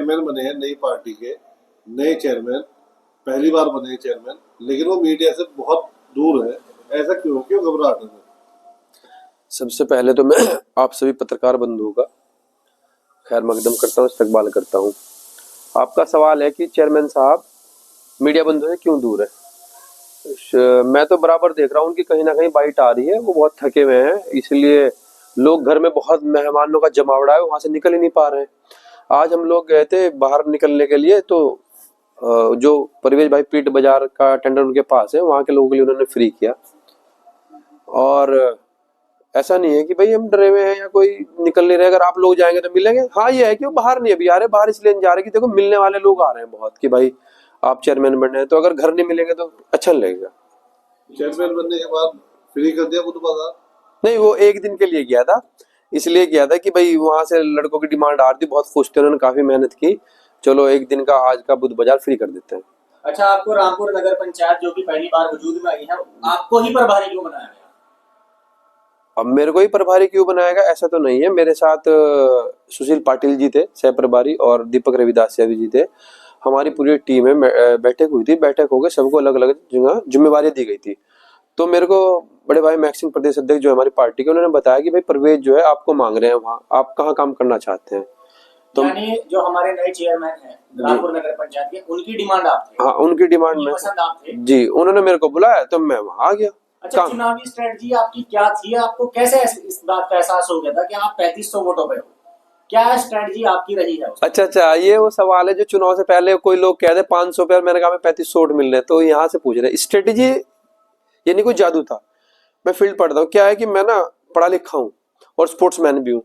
Chairman बने हैं नई पार्टी के, नए चेयरमैन पहली बार बने हैं चेयरमैन, लेकिन वो मीडिया से बहुत दूर है, ऐसा क्यों घबराहट है? सबसे पहले तो मैं आप सभी पत्रकार बंधुओं का खैर मकदम करता हूँ, इस्तकबाल करता हूँ। आपका सवाल है कि चेयरमैन साहब मीडिया बंधुओं से क्यों दूर है। मैं तो बराबर देख रहा हूँ उनकी कहीं ना कहीं बाइट आ रही है, वो बहुत थके हुए हैं, इसलिए लोग घर में बहुत मेहमानों का जमावड़ा है, वहां से निकल ही नहीं पा रहे हैं। आज हम लोग गए थे बाहर निकलने के लिए, तो जो परवेज भाई पीट बाजार का टेंडर उनके पास है, वहां के लोगों के लिए उन्होंने फ्री किया। और ऐसा नहीं है कि भाई हम डरे हुए हैं या कोई निकल नहीं रहे, अगर आप लोग जाएंगे तो मिलेंगे। हाँ ये है कि वो बाहर नहीं अभी आ रहे, बाहर इसलिए नहीं जा रहे कि देखो मिलने वाले लोग आ रहे हैं बहुत, कि भाई आप चेयरमैन बने हैं, तो अगर घर नहीं मिलेंगे तो अच्छा नहीं लगेगा। चेयरमैन बनने के बाद फ्री कर दिया बुध बाजार? नहीं, वो एक दिन के लिए गया था, इसलिए किया था कि भाई वहां से लड़कों की डिमांड आ रही थी, बहुत खुश थे, उन्होंने काफी मेहनत की, चलो एक दिन का आज का बुध बाजार फ्री कर देते हैं। अच्छा, आपको रामपुर नगर पंचायत जो कि पहली बार वजूद में आई है, आपको ही प्रभारी क्यों बनाया गया? अब मेरे को ही प्रभारी क्यों बनाएगा ऐसा तो नहीं है, मेरे साथ सुशील पाटिल जी थे सह प्रभारी, और दीपक रविदास यादव जी थे। हमारी पूरी टीम है, बैठक हुई थी, बैठक हो गए, सबको अलग अलग जगह जिम्मेवारी दी गई थी। तो मेरे को बड़े भाई मैक्सिंग प्रदेश अध्यक्ष जो है हमारी पार्टी के, उन्होंने बताया कि भाई परवेज जो है आपको मांग रहे हैं, वहाँ आप कहाँ काम करना चाहते हैं। तो यानी जो हमारे नए चेयरमैन हैं रामपुर नगर पंचायत के, उनकी डिमांड आप थे? हाँ, उनकी डिमांड में पसंद आप थे जी, उन्होंने मेरे को बुलाया तो मैं वहाँ आ गया। अच्छा, चुनावी स्ट्रेटजी आपकी क्या थी? आपको कैसे इस बात का एहसास हो गया था कि आप 3500 वोटों पे हो? क्या स्ट्रेटजी आपकी रही है? अच्छा, ये वो सवाल है जो चुनाव से पहले कोई लोग कहते 500 पे, और मैंने कहा मैं 3500 वोट मिल रहे हैं, तो यहाँ से पूछ रहे स्ट्रेटेजी, ये नहीं कोई जादू था। मैं फील्ड पढ़ता हूँ, क्या है कि मैं ना पढ़ा लिखा हूँ और स्पोर्ट्समैन भी हूँ,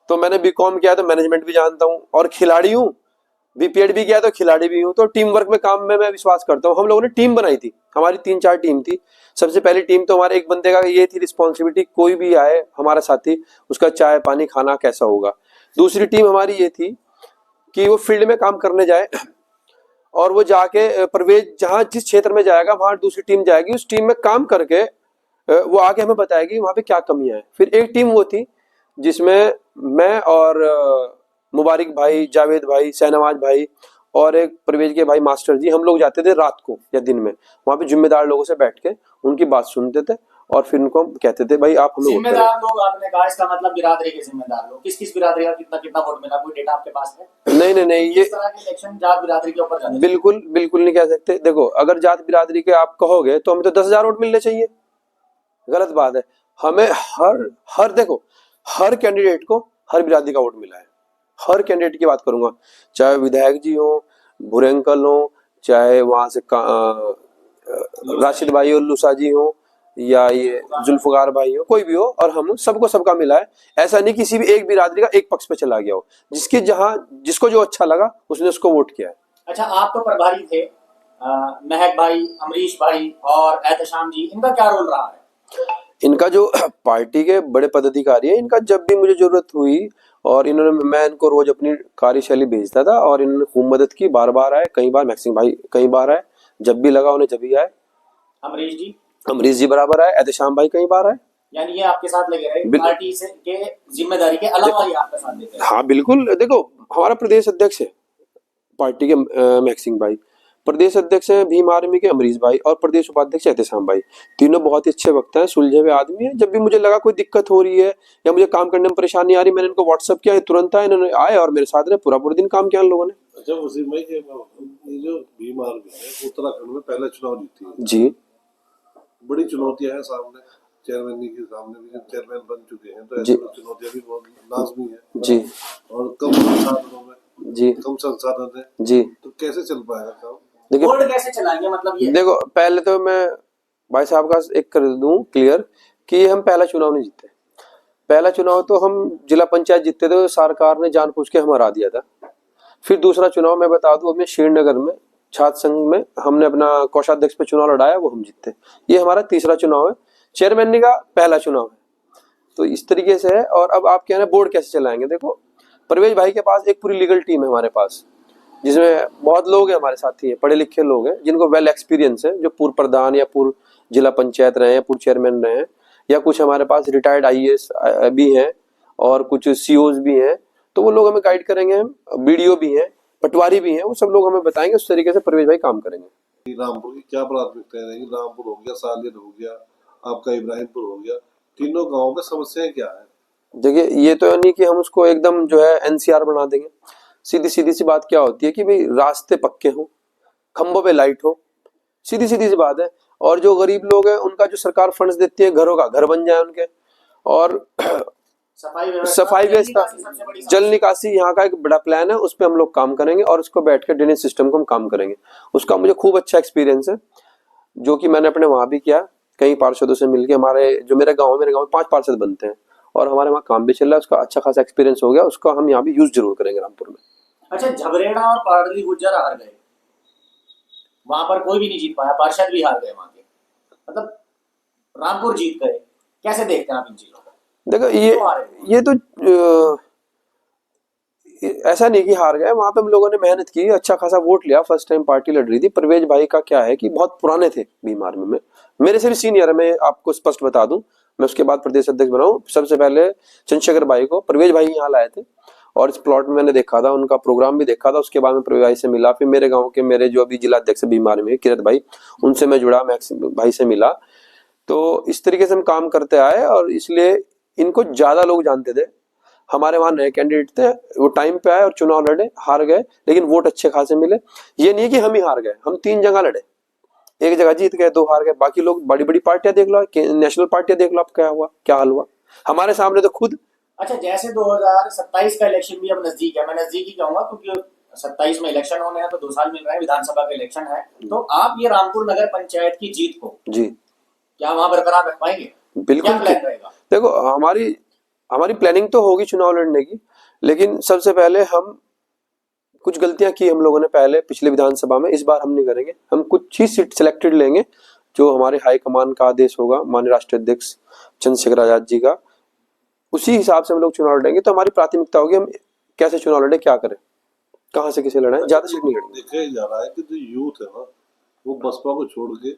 तो मैंने बीकॉम किया तो मैनेजमेंट भी जानता हूँ, और खिलाड़ी हूँ, बीपीएड भी किया तो खिलाड़ी भी हूँ, तो टीम वर्क में काम में मैं विश्वास करता हूँ। हम लोगों ने टीम बनाई थी, हमारी 3-4 टीम थी। सबसे पहली टीम तो हमारे एक बंदे का ये थी रिस्पॉन्सिबिलिटी, कोई भी आए हमारा साथी उसका चाय पानी खाना कैसा होगा। दूसरी टीम हमारी ये थी कि वो फील्ड में काम करने जाए, और वो जाके परवेज जहाँ जिस क्षेत्र में जाएगा वहां दूसरी टीम जाएगी, उस टीम में काम करके वो आगे हमें बताएगी वहां पे क्या कमियां हैं। फिर एक टीम वो थी जिसमें मैं और मुबारक भाई, जावेद भाई, शहनवाज भाई और एक परवेज के भाई मास्टर जी, हम लोग जाते थे रात को या दिन में, वहां पे जिम्मेदार लोगों से बैठ के उनकी बात सुनते थे, और फिर उनको हम कहते थे भाई आप हमें जिम्मेदार लोग आपने कहा, इसका मतलब बिरादरी के जिम्मेदार लोग, किस किस बिरादरी का कितना कितना वोट मिला, कोई डेटा आपके पास है? नहीं, ये इस तरह के इलेक्शन जात बिरादरी के ऊपर जाते हैं? बिल्कुल नहीं कह सकते। देखो अगर जात बिरादरी के आप कहोगे तो हमें तो 10,000 वोट मिलने चाहिए, गलत बात है। हमें हर देखो हर कैंडिडेट को हर बिरादरी का वोट मिला है, हर कैंडिडेट की बात करूंगा, चाहे विधायक जी हो, भूरे अंकल हो, चाहे वहां से राशिद भाई और लूसा जी हो, या ये जुल्फकार भाई हो, कोई भी हो, और हम सबको सबका मिला है। ऐसा नहीं किसी भी एक बिरादरी का एक पक्ष पे चला गया हो, जिसको जो अच्छा लगा उसने उसको वोट किया है। अच्छा, आप तो प्रभारी थे, महक भाई, अमरीश भाई और एहतशाम जी, इनका क्या रोल रहा है? इनका जो पार्टी के बड़े पदाधिकारी है, इनका जब भी मुझे जरूरत हुई, और मैं इनको रोज अपनी कार्यशैली भेजता था, और इन्होंने खूब मदद की, बार बार आए, कई बार मैक्सिम भाई कई बार आए, जब भी लगा उन्हें जब भी आए। अमरीश जी बराबर आए, एहतशाम भाई कई बार आए। यानी ये आपके साथ लगे रहे, पार्टी से के जिम्मेदारी के अलावा ये आपके साथ देते हैं? हाँ बिल्कुल, देखो हमारा प्रदेश अध्यक्ष है पार्टी के मैक्सिम भाई, प्रदेश अध्यक्ष है भीम आर्मी के अमरीश भाई, और प्रदेश उपाध्यक्ष एहतशाम भाई, तीनों बहुत ही अच्छे वक्ता हैं, सुलझे हुए आदमी हैं। जब भी मुझे लगा कोई दिक्कत हो रही है या मुझे काम करने में परेशानी आ रही, मैंने इनको व्हाट्सअप किया, तुरंत आए, इन्होंने आए और मेरे साथ रहे, पूरा दिन काम किया इन लोगों ने। अच्छा, उसी में ये जो भीम आर्मी है उत्तराखंड में पहले चुनाव जीती है जी, बड़ी चुनौतियां हैं सामने, चेयरमैन के सामने भी चेयरमैन बन चुके हैं, तो जी, ऐसी चुनौतियां भी बहुत लाजमी है जी, और कम संसाधनों में, जी, कम संसाधन है, जी, तो कैसे चल पाएगा काम? बोर्ड कैसे चलाएंगे, मतलब ये देखो पहले तो मैं भाई साहब का एक कर दूं क्लियर कि हम पहला चुनाव नहीं जीते। पहला चुनाव तो हम जिला पंचायत जीते थे, सरकार ने जानबूझ के हमें हरा दिया था। फिर दूसरा चुनाव मैं बता दूं, अपने श्रीनगर में छात्र संघ में हमने अपना कोषाध्यक्ष पे चुनाव लड़ाया, वो हम जीते। ये हमारा तीसरा चुनाव है, चेयरमैन का पहला चुनाव है। तो इस तरीके से है। और अब आप कह रहे हैं बोर्ड कैसे चलाएंगे, देखो परवेज भाई के पास एक पूरी लीगल टीम है हमारे पास, जिसमें बहुत लोग हैं हमारे साथी हैं, पढ़े लिखे लोग हैं, जिनको वेल एक्सपीरियंस है, जो पूर्व प्रधान या पूर्व जिला पंचायत रहे हैं, पूर्व चेयरमैन रहे हैं, या कुछ हमारे पास रिटायर्ड आईएएस भी हैं और कुछ सीओज भी हैं, तो वो लोग हमें गाइड करेंगे। बीडीओ भी हैं, पटवारी भी हैं, वो सब लोग हमें बताएंगे, उस तरीके से परवेज भाई काम करेंगे। रामपुर की क्या प्राथमिकताएं रहेंगी? रामपुर हो गया, सालियत हो गया, आपका इब्राहिमपुर हो गया, तीनों गांवों में समस्याएं क्या है? देखिए, ये तो नहीं कि हम उसको एकदम जो है एनसीआर बना देंगे। सीधी सीधी सी बात क्या होती है कि भाई रास्ते पक्के हो, खंभों पे लाइट हो, सीधी सीधी सी बात है। और जो गरीब लोग हैं उनका जो सरकार फंड्स देती है, घरों का घर बन जाए उनके, और सफाई व्यवस्था, जल निकासी यहाँ का एक बड़ा प्लान है, उस पर हम लोग काम करेंगे और उसको बैठ के ड्रेनेज सिस्टम को हम काम करेंगे। उसका मुझे खूब अच्छा एक्सपीरियंस है, जो कि मैंने अपने वहां भी किया, कई पार्षदों से मिलकर। हमारे जो मेरे गांव में 5 पार्षद बनते हैं और हमारे वहाँ काम भी चल रहा है, उसका अच्छा खासा एक्सपीरियंस हो गया, उसका हम यहाँ भी यूज जरूर करेंगे रामपुर में। अच्छा, झबरेड़ा और पाडली गुज्जर हार गए, वहां पर कोई भी नहीं जीत पाया, पार्षद भी हार गए वहां के, मतलब रामपुर जीत गए, कैसे देखते हैं आप इन चीजों को? देखो, ये तो ऐसा नहीं कि हार गए, वहां पे हम लोगों ने मेहनत की, अच्छा खासा वोट लिया, फर्स्ट टाइम पार्टी लड़ रही थी। परवेज भाई का क्या है कि बहुत पुराने थे भीम आर्मी में, मेरे से भी सीनियर है, मैं आपको स्पष्ट बता दूं। मैं उसके बाद प्रदेश अध्यक्ष बना हूं। सबसे पहले चंद्रशेखर भाई को परवेज भाई यहाँ लाए थे और इस प्लॉट में मैंने देखा था, उनका प्रोग्राम भी देखा था। उसके बाद में परवेज भाई से मिला, फिर मेरे गाँव के मेरे जो अभी जिला अध्यक्ष भीम आर्मी में किरत भाई, उनसे मैं जुड़ा, मैक्स भाई से मिला। तो इस तरीके से हम काम करते आए और इसलिए इनको ज्यादा लोग जानते थे। हमारे वहां नए कैंडिडेट थे, वो टाइम पे आए और चुनाव लड़े, हार गए, लेकिन वोट अच्छे खासे मिले। ये नहीं कि हम ही हार गए, हम 3 जगह लड़े, एक जगह जीत गए, 2 हार गए। बाकी लोग बड़ी बड़ी पार्टियां देख लो, नेशनल पार्टियां देख लो, आप क्या हुआ, क्या हाल हुआ हमारे सामने तो खुद। अच्छा, जैसे 2027 का इलेक्शन भी अब नजदीक है, मैं नजदीक ही कहूंगा क्योंकि 27 में इलेक्शन होने हैं, तो 2 साल मिल रहे हैं, विधानसभा का इलेक्शन है, तो आप ये रामपुर नगर पंचायत की जीत को जी क्या वहां बरकरार रख पाएंगे? बिल्कुल। क्या प्लान रहेगा? देखो, हमारी प्लानिंग तो होगी चुनाव लड़ने की, लेकिन सबसे पहले हम कुछ गलतियां की हम लोगों ने पहले पिछले विधानसभा में, इस बार हम नहीं करेंगे। हम कुछ ही सीट सिलेक्टेड लेंगे, जो हमारे हाईकमान का आदेश होगा, माननीय राष्ट्रीय अध्यक्ष चंद्रशेखर आजाद जी का, उसी हिसाब से हम लोग चुनाव लड़ेंगे। तो हमारी प्राथमिकता होगी हम कैसे चुनाव लड़े, क्या करें, कहाँ से किसे लड़ाएं, ज्यादा सीट नहीं लड़ेंगे। देखा जा रहा है कि जो यूथ है ना, वो बसपा को छोड़ के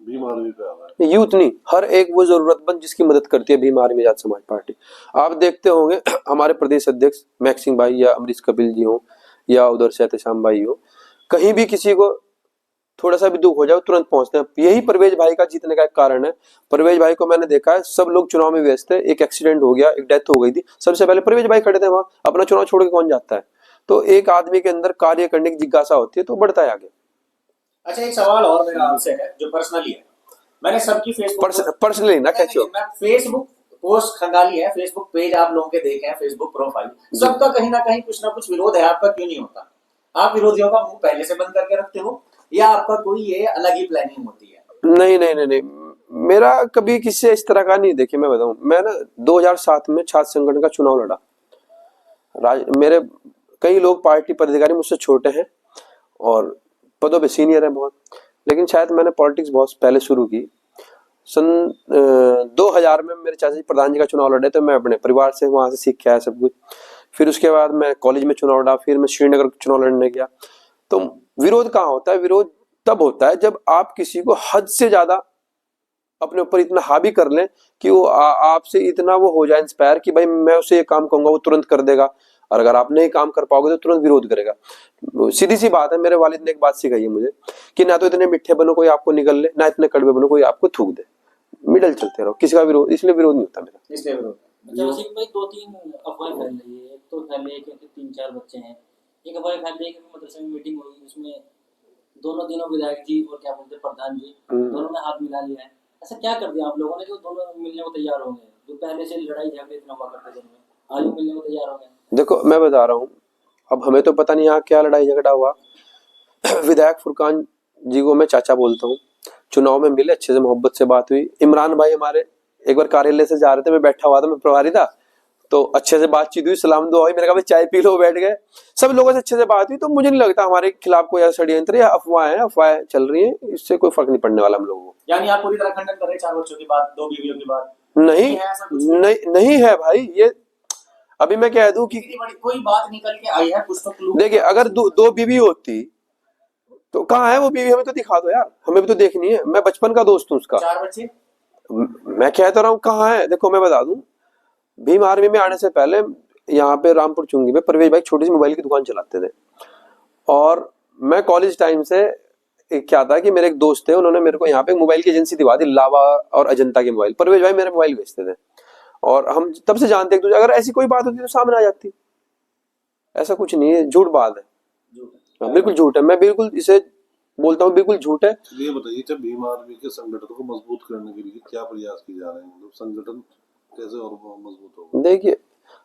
भीम आर्मी पे आ रहा है। यूथ नहीं, हर एक वो जरूरतमंद जिसकी मदद करती है भीम आर्मी आजाद समाज पार्टी। आप देखते होंगे हमारे प्रदेश अध्यक्ष मैक्सिंग भाई या अमरीश कपिल जी हो या उधर से एहतेशाम भाई हो, कहीं भी किसी को थोड़ा सा भी दुख हो जाए तुरंत पहुंचते हैं। यही परवेज भाई का जीतने का एक कारण है। परवेज भाई को मैंने देखा है, सब लोग चुनाव में व्यस्त है, एक एक्सीडेंट हो गया, एक डेथ हो गई थी, सबसे पहले परवेज भाई खड़े थे वहां। अपना चुनाव छोड़ के कौन जाता है? तो एक आदमी के अंदर कार्य करने की जिज्ञासा होती है तो बढ़ता है आगे। अच्छा, एक सवाल और मेरा आपसे है जो पर्सनली है, मैंने सबकी फेसबुक पर्सनली ना खींचो, फेसबुक पोस्ट खंगाली है, फेसबुक पेज आप लोगों के देखे हैं, फेसबुक प्रोफाइल, सबका कहीं ना कहीं कुछ ना कुछ विरोध है, आपका क्यों नहीं होता? आप विरोधियों का मुंह पहले से बंद करके रखते हो या आपका कोई ये अलग ही प्लानिंग होती है? नहीं नहीं नहीं नहीं, मेरा कभी किसी से इस तरह का नहीं। देखिए, मैं बताऊं, मैं ना 2007 में छात्र संगठन का चुनाव लड़ा। मेरे कई लोग पार्टी पदाधिकारी मुझसे छोटे हैं और पदों पे सीनियर है बहुत, लेकिन शायद मैंने पॉलिटिक्स बहुत पहले शुरू की। सन 2000 में मेरे चाचा जी प्रधान जी का चुनाव लड़े, तो मैं अपने परिवार से वहां से सीख के आया सब कुछ। फिर उसके बाद मैं कॉलेज में चुनाव लड़ा, फिर मैं श्रीनगर चुनाव लड़ने गया। तो विरोध कहाँ होता है? विरोध तब होता है जब आप किसी को हद से ज्यादा अपने ऊपर इतना हावी कर लें कि वो आपसे इतना वो हो जाए इंस्पायर कि भाई मैं उसे ये काम कहूंगा वो तुरंत कर देगा, और अगर आप नहीं काम कर पाओगे तो तुरंत विरोध करेगा। सीधी सी बात है, मेरे वालिद ने एक बात सिखाई है मुझे कि ना तो इतने मीठे बनो कोई आपको निगल ले, ना इतने कड़वे बनो कोई आपको थूक दे, मिडल चलते रहो। किसी का विरोध, इसलिए विरोध नहीं होता मेरा। इसलिए विरोध वसीम भाई, 2-3 अफवाहें फैल रही है। एक तो फैल रही है कि 3-4 बच्चे हैं, एक अफवाह फैल रही है कि मदरसे में मीटिंग हुई, उसमें दोनों विधायक जी और क्या बोलते हैं प्रधान जी, दोनों ने हाथ मिला लिया है। ऐसा क्या कर दिया आप लोगों ने कि दोनों मिलने को तैयार हो गए, जो पहले से लड़ाई झगड़े इतना हुआ करते थे, आज वो मिलने को तैयार हो गए? देखो, मैं बता रहा हूँ, अब हमें तो पता नहीं यहाँ क्या लड़ाई झगड़ा हुआ। विधायक फुरकान जी को मैं चाचा बोलता हूँ, चुनाव में मिले, अच्छे से मोहब्बत से बात हुई। इमरान भाई हमारे एक बार कार्यालय से जा रहे थे, मैं बैठा हुआ था, मैं प्रभारी था, तो अच्छे से बातचीत हुई, सलाम दुआ हुई, मैंने कहा भाई चाय पी लो, बैठ गए। सब लोगों से अच्छे से बात हुई। तो मुझे नहीं लगता हमारे खिलाफ कोई ऐसा षड्यंत्र या अफवाहें चल रही है, इससे कोई फर्क नहीं पड़ने वाला हम लोगों को। यानी आप पूरी तरह खंडन कर रहे हैं 4 बच्चों की बात, 2 बीवियों की बात? नहीं है भाई, ये अभी मैं कह दूं कि कोई बात निकल के आई है कुछ तो। देखिए, अगर 2 बीवी होती तो कहाँ है वो बीवी, हमें तो दिखा दो यार, हमें भी तो देखनी है। मैं बचपन का दोस्त हूँ उसका। 4 बच्चे मैं कहता रहा हूँ कहाँ है, देखो मैं बता दूं, भीम आर्मी में आने से पहले यहाँ पे रामपुर चुंगी में परवेज भाई छोटी सी मोबाइल की दुकान चलाते थे। और मैं कॉलेज टाइम से क्या था कि मेरे एक दोस्त थे, उन्होंने मेरे को यहाँ पे मोबाइल की एजेंसी दिवा दी, लावा और अजंता के मोबाइल। परवेज भाई मेरे मोबाइल बेचते थे और हम तब से जानते एक दूसरे। अगर ऐसी कोई बात होती तो सामने आ जाती, ऐसा कुछ नहीं है, झूठ बात है, हाँ, बिल्कुल झूठ है। मैं बिल्कुल इसे बोलता हूँ, बिल्कुल झूठ है। ये बताइए, जब भीम आर्मी के संगठन को मजबूत करने के लिए क्या प्रयास किए जा रहे हैं, मतलब संगठन कैसे और मजबूत होगा? देखिए,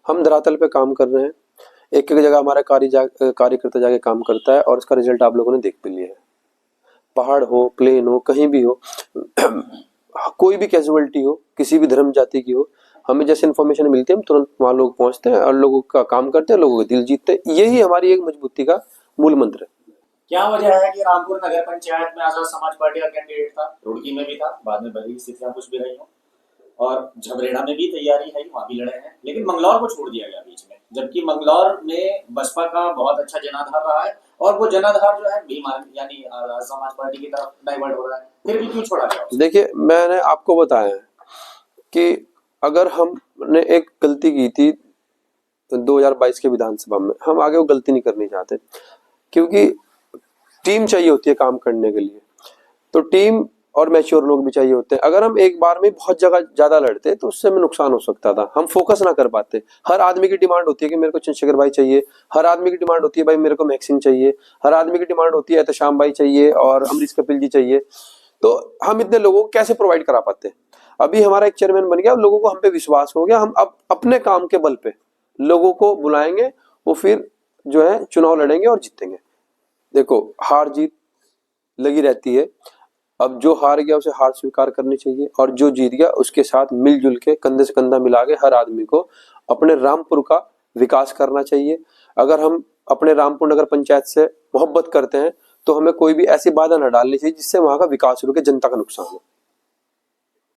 हम धरातल पे काम कर रहे हैं, एक एक जगह हमारा कार्यकर्ता जाके काम करता है और इसका रिजल्ट आप लोगों ने देख भी लिया है। पहाड़ हो, प्लेन हो, कहीं भी हो, कोई भी कैजुअलिटी हो, किसी भी धर्म जाति की हो, हमें जैसे इन्फॉर्मेशन मिलती है हम तुरंत वहां लोग पहुंचते हैं और लोगों का काम करते हैं, लोगों के दिल जीतते हैं। यही हमारी एक मजबूती का मूल मंत्र है। क्या वजह है कि रामपुर नगर पंचायत में आजाद समाज पार्टी का कैंडिडेट था, रुड़की में भी था, बाद में भले स्थितियां कुछ भी रही हो, और झबरेड़ा में भी तैयारी है, वहां भी लड़े हैं, लेकिन मंगलौर को छोड़ दिया गया बीच में, जबकि मंगलौर में बसपा का बहुत अच्छा जनाधार रहा है और वो जनाधार जो है भीम आर्मी यानी आजाद समाज पार्टी की तरफ डाइवर्ट हो रहा है, फिर भी क्यों छोड़ा गया? देखिए, मैंने आपको बताया कि अगर हमने एक गलती की थी 2022 के विधानसभा में, हम आगे वो गलती नहीं करनी चाहते, क्योंकि टीम चाहिए होती है काम करने के लिए, तो टीम और मैच्योर लोग भी चाहिए होते हैं। अगर हम एक बार में बहुत जगह ज्यादा लड़ते तो उससे हमें नुकसान हो सकता था, हम फोकस ना कर पाते। हर आदमी की डिमांड होती है कि मेरे को चंद्रशेखर भाई चाहिए, हर आदमी की डिमांड होती है भाई मेरे को मैक्सिम चाहिए, हर आदमी की डिमांड होती है एहतशाम भाई चाहिए और अमरीश कपिल जी चाहिए, तो हम इतने लोगों को कैसे प्रोवाइड करा पाते। अभी हमारा एक चेयरमैन बन गया, लोगों को हम पे विश्वास हो गया, हम अब अपने काम के बल पे लोगों को बुलाएंगे, वो फिर जो है चुनाव लड़ेंगे और जीतेंगे। देखो, हार जीत लगी रहती है, अब जो हार गया उसे हार स्वीकार करनी चाहिए और जो जीत गया उसके साथ मिलजुल के कंधे से कंधा मिला के हर आदमी को अपने रामपुर का विकास करना चाहिए। अगर हम अपने रामपुर नगर पंचायत से मोहब्बत करते हैं तो हमें कोई भी ऐसी बाधा न डालनी चाहिए जिससे वहां का विकास रुके, जनता का नुकसान हो।